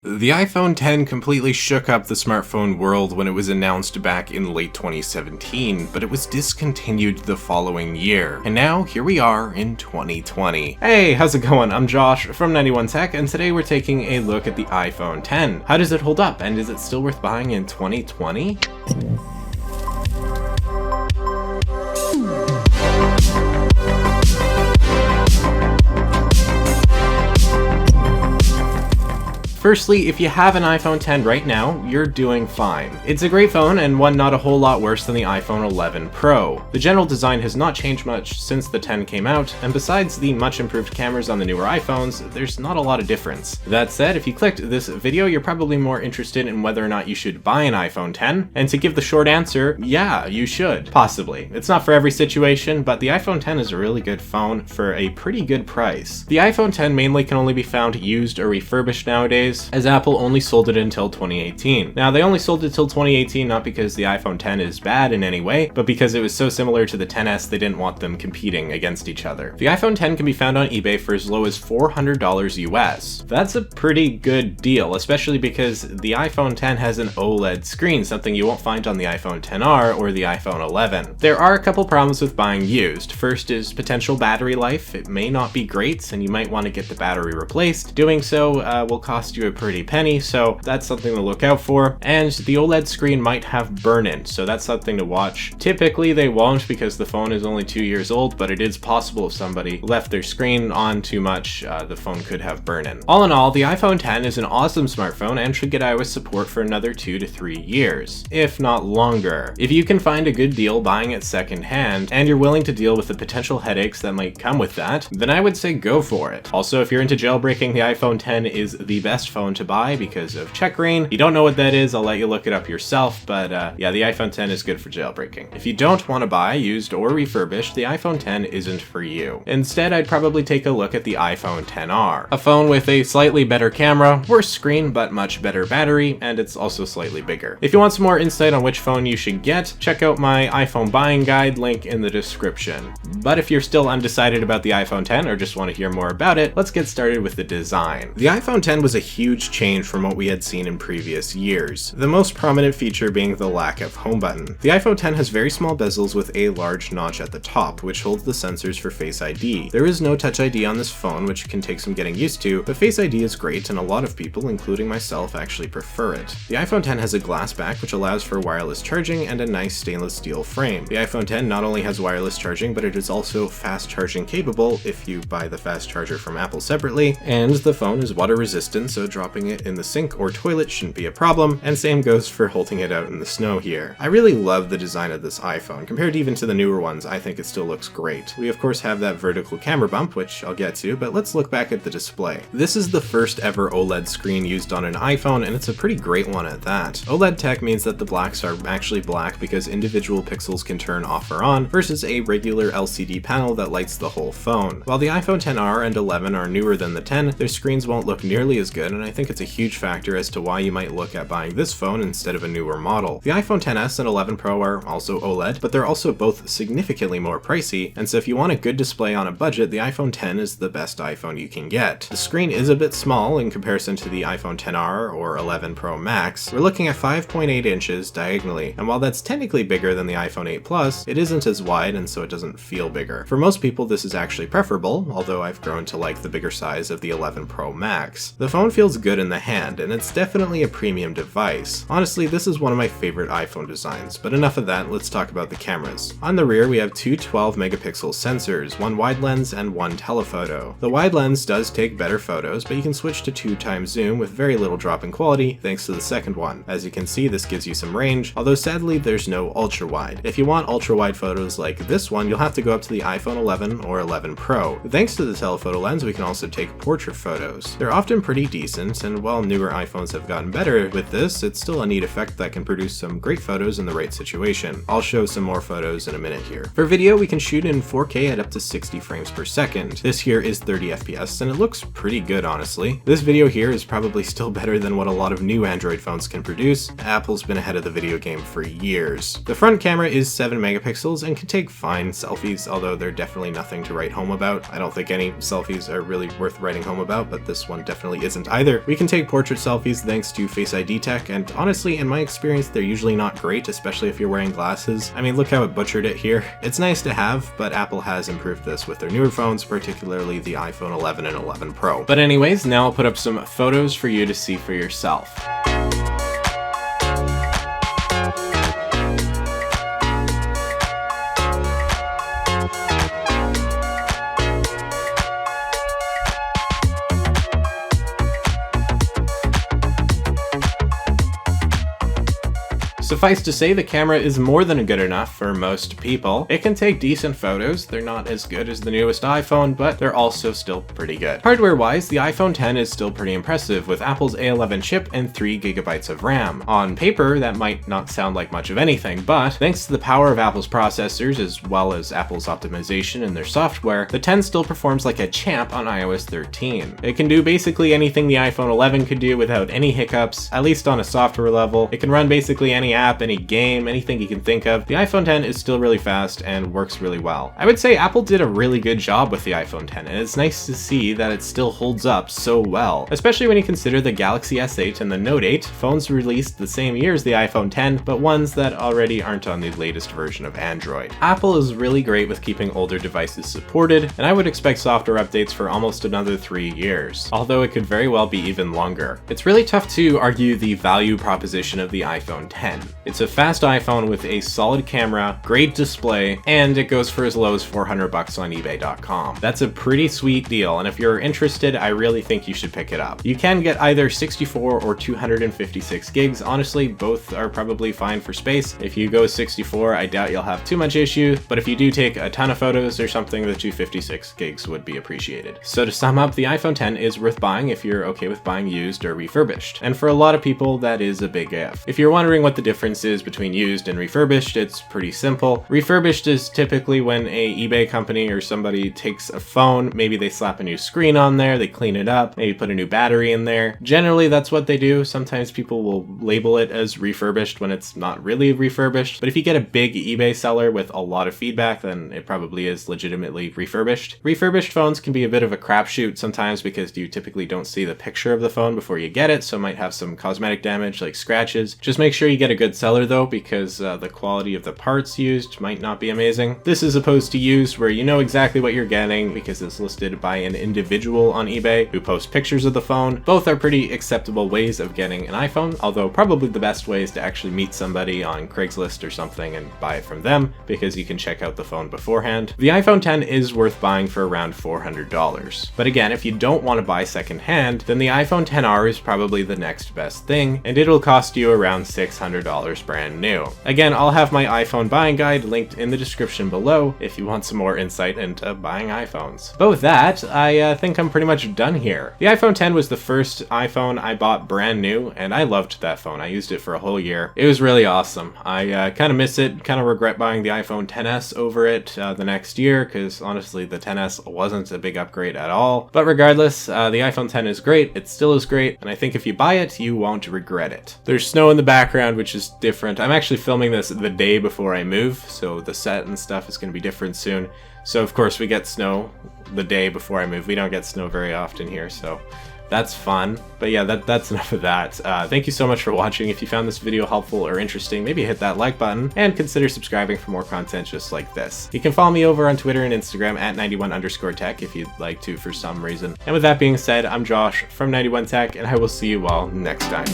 The iPhone X completely shook up the smartphone world when it was announced back in late 2017, but it was discontinued the following year. And now, here we are in 2020. Hey, how's it going? I'm Josh from 91 Tech, and today we're taking a look at the iPhone X. How does it hold up, and is it still worth buying in 2020? Firstly, if you have an iPhone X right now, you're doing fine. It's a great phone and one not a whole lot worse than the iPhone 11 Pro. The general design has not changed much since the X came out, and besides the much improved cameras on the newer iPhones, there's not a lot of difference. That said, if you clicked this video, you're probably more interested in whether or not you should buy an iPhone X, and to give the short answer, yeah, you should. Possibly. It's not for every situation, but the iPhone X is a really good phone for a pretty good price. The iPhone X mainly can only be found used or refurbished nowadays, as Apple only sold it until 2018. Now, they only sold it till 2018 not because the iPhone X is bad in any way, but because it was so similar to the XS they didn't want them competing against each other. The iPhone X can be found on eBay for as low as $400 US. That's a pretty good deal, especially because the iPhone X has an OLED screen, something you won't find on the iPhone XR or the iPhone 11. There are a couple problems with buying used. First is potential battery life. It may not be great, and you might want to get the battery replaced. Doing so will cost you a pretty penny, so that's something to look out for. And the OLED screen might have burn-in, so that's something to watch. Typically they won't because the phone is only 2 years old, but it is possible if somebody left their screen on too much, the phone could have burn-in. All in all, the iPhone X is an awesome smartphone and should get iOS support for another 2 to 3 years, if not longer. If you can find a good deal buying it secondhand, and you're willing to deal with the potential headaches that might come with that, then I would say go for it. Also, if you're into jailbreaking, the iPhone X is the best phone to buy because of checkrain. If you don't know what that is, I'll let you look it up yourself, but yeah, the iPhone X is good for jailbreaking. If you don't want to buy used or refurbished, the iPhone X isn't for you. Instead, I'd probably take a look at the iPhone XR, a phone with a slightly better camera, worse screen, but much better battery, and it's also slightly bigger. If you want some more insight on which phone you should get, check out my iPhone buying guide, link in the description. But if you're still undecided about the iPhone X or just want to hear more about it, let's get started with the design. The iPhone X was a huge change from what we had seen in previous years, the most prominent feature being the lack of home button. The iPhone X has very small bezels with a large notch at the top, which holds the sensors for Face ID. There is no Touch ID on this phone, which can take some getting used to, but Face ID is great and a lot of people, including myself, actually prefer it. The iPhone X has a glass back which allows for wireless charging and a nice stainless steel frame. The iPhone X not only has wireless charging, but it is also fast charging capable if you buy the fast charger from Apple separately, and the phone is water resistant, so dropping it in the sink or toilet shouldn't be a problem, and same goes for holding it out in the snow here. I really love the design of this iPhone. Compared even to the newer ones, I think it still looks great. We of course have that vertical camera bump, which I'll get to, but let's look back at the display. This is the first ever OLED screen used on an iPhone, and it's a pretty great one at that. OLED tech means that the blacks are actually black because individual pixels can turn off or on, versus a regular LCD panel that lights the whole phone. While the iPhone XR and 11 are newer than the X, their screens won't look nearly as good, and I think it's a huge factor as to why you might look at buying this phone instead of a newer model. The iPhone XS and 11 Pro are also OLED, but they're also both significantly more pricey, and so if you want a good display on a budget, the iPhone X is the best iPhone you can get. The screen is a bit small in comparison to the iPhone XR or 11 Pro Max. We're looking at 5.8 inches diagonally, and while that's technically bigger than the iPhone 8 Plus, it isn't as wide and so it doesn't feel bigger. For most people this is actually preferable, although I've grown to like the bigger size of the 11 Pro Max. The phone feels good in the hand, and it's definitely a premium device. Honestly, this is one of my favorite iPhone designs, but enough of that, let's talk about the cameras. On the rear, we have two 12 megapixel sensors, one wide lens and one telephoto. The wide lens does take better photos, but you can switch to 2x zoom with very little drop in quality thanks to the second one. As you can see, this gives you some range, although sadly there's no ultra wide. If you want ultra wide photos like this one, you'll have to go up to the iPhone 11 or 11 Pro. Thanks to the telephoto lens, we can also take portrait photos. They're often pretty decent, and while newer iPhones have gotten better with this, it's still a neat effect that can produce some great photos in the right situation. I'll show some more photos in a minute here. For video, we can shoot in 4K at up to 60 frames per second. This here is 30 FPS, and it looks pretty good, honestly. This video here is probably still better than what a lot of new Android phones can produce. Apple's been ahead of the video game for years. The front camera is 7 megapixels and can take fine selfies, although they're definitely nothing to write home about. I don't think any selfies are really worth writing home about, but this one definitely isn't either. We can take portrait selfies thanks to Face ID tech, and honestly, in my experience, they're usually not great, especially if you're wearing glasses. I mean, look how it butchered it here. It's nice to have, but Apple has improved this with their newer phones, particularly the iPhone 11 and 11 Pro. But anyways, now I'll put up some photos for you to see for yourself. Suffice to say, the camera is more than good enough for most people. It can take decent photos. They're not as good as the newest iPhone, but they're also still pretty good. Hardware-wise, the iPhone X is still pretty impressive with Apple's A11 chip and 3 GB of RAM. On paper, that might not sound like much of anything, but thanks to the power of Apple's processors as well as Apple's optimization in their software, the X still performs like a champ on iOS 13. It can do basically anything the iPhone 11 could do without any hiccups, at least on a software level. It can run basically any app, any game, anything you can think of. The iPhone X is still really fast and works really well. I would say Apple did a really good job with the iPhone X, and it's nice to see that it still holds up so well, especially when you consider the Galaxy S8 and the Note 8, phones released the same year as the iPhone X, but ones that already aren't on the latest version of Android. Apple is really great with keeping older devices supported, and I would expect software updates for almost another 3 years, although it could very well be even longer. It's really tough to argue the value proposition of the iPhone X. It's a fast iPhone with a solid camera, great display, and it goes for as low as $400 on eBay.com. That's a pretty sweet deal, and if you're interested, I really think you should pick it up. You can get either 64 or 256 gigs. Honestly, both are probably fine for space. If you go 64, I doubt you'll have too much issue, but if you do take a ton of photos or something, the 256 gigs would be appreciated. So to sum up, the iPhone X is worth buying if you're okay with buying used or refurbished. And for a lot of people, that is a big if. If you're wondering what the difference is between used and refurbished, it's pretty simple. Refurbished is typically when a eBay company or somebody takes a phone, maybe they slap a new screen on there, they clean it up, maybe put a new battery in there. Generally, that's what they do. Sometimes people will label it as refurbished when it's not really refurbished, but if you get a big eBay seller with a lot of feedback, then it probably is legitimately refurbished. Refurbished phones can be a bit of a crapshoot sometimes because you typically don't see the picture of the phone before you get it, so it might have some cosmetic damage like scratches. Just make sure you get a good seller though, because the quality of the parts used might not be amazing. This is opposed to used, where you know exactly what you're getting because it's listed by an individual on eBay who posts pictures of the phone. Both are pretty acceptable ways of getting an iPhone, although probably the best way is to actually meet somebody on Craigslist or something and buy it from them, because you can check out the phone beforehand. The iPhone X is worth buying for around $400. But again, if you don't want to buy secondhand, then the iPhone XR is probably the next best thing, and it'll cost you around $600 brand new. Again, I'll have my iPhone buying guide linked in the description below if you want some more insight into buying iPhones. But with that, I think I'm pretty much done here. The iPhone X was the first iPhone I bought brand new, and I loved that phone. I used it for a whole year. It was really awesome. I kind of miss it, kind of regret buying the iPhone XS over it the next year, because honestly the XS wasn't a big upgrade at all. But regardless, the iPhone X is great, it still is great, and I think if you buy it, you won't regret it. There's snow in the background, which is different. I'm actually filming this the day before I move, so the set and stuff is going to be different soon. So of course we get snow the day before I move. We don't get snow very often here, so that's fun. But yeah, that's enough of that. Thank you so much for watching. If you found this video helpful or interesting, maybe hit that like button and consider subscribing for more content just like this. You can follow me over on Twitter and Instagram at 91_tech if you'd like to for some reason. And with that being said, I'm Josh from 91tech, and I will see you all next time.